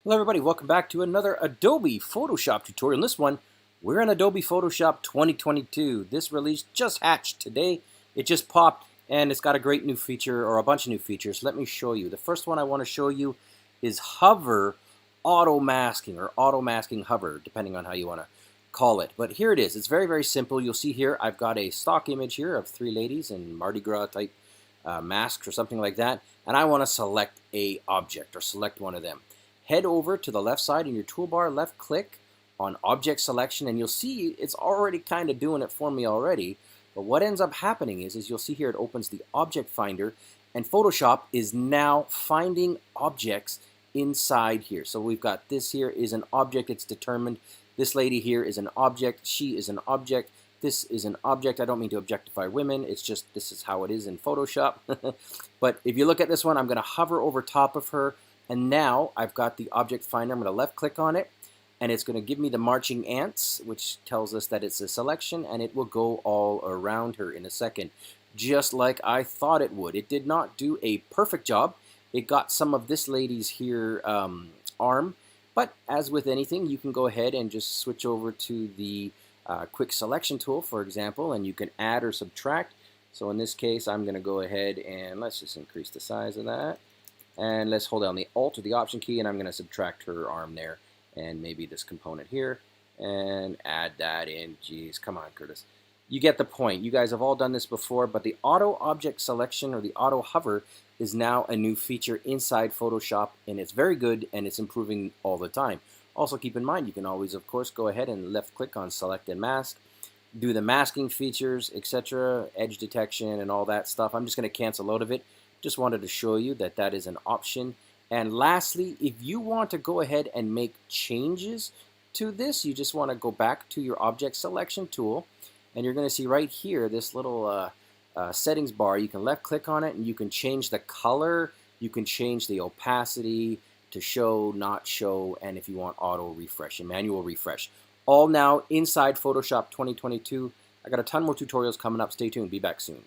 Hello everybody, welcome back to another Adobe Photoshop tutorial. In this one, we're in Adobe Photoshop 2022. This release just hatched today. It just popped and it's got a great new feature, or a bunch of new features. Let me show you. The first one I want to show you is hover auto masking, or auto masking hover, depending on how you want to call it. But here it is. It's very, very simple. You'll see here I've got a stock image here of three ladies in Mardi Gras type masks or something like that. And I want to select a object, or select one of them. Head over to the left side in your toolbar, left click on object selection, and you'll see it's already kind of doing it for me already. But what ends up happening is you'll see here it opens the object finder, and Photoshop is now finding objects inside here. So we've got this here is an object, it's determined. This lady here is an object, she is an object, this is an object. I don't mean to objectify women, it's just this is how it is in Photoshop. But if you look at this one, I'm going to hover over top of her. And now I've got the object finder. I'm going to left click on it, and it's going to give me the marching ants, which tells us that it's a selection, and it will go all around her in a second, just like I thought it would. It did not do a perfect job. It got some of this lady's here arm, but as with anything, you can go ahead and just switch over to the quick selection tool, for example, and you can add or subtract. So in this case, I'm going to go ahead and let's just increase the size of that. And let's hold down the Alt or the Option key, and I'm going to subtract her arm there, and maybe this component here, and add that in. Geez, come on, Curtis. You get the point. You guys have all done this before, but the auto object selection, or the auto hover, is now a new feature inside Photoshop, and it's very good, and it's improving all the time. Also, keep in mind, you can always, of course, go ahead and left click on Select and Mask, do the masking features, etc., edge detection, and all that stuff. I'm just going to cancel out of it. Just wanted to show you that that is an option. And lastly, if you want to go ahead and make changes to this, you just want to go back to your object selection tool, and you're going to see right here this little settings bar. You can left click on it, and you can change the color, you can change the opacity to show, not show, and if you want auto refresh and manual refresh. All now inside Photoshop 2022. I got a ton more tutorials coming up. Stay tuned. Be back soon.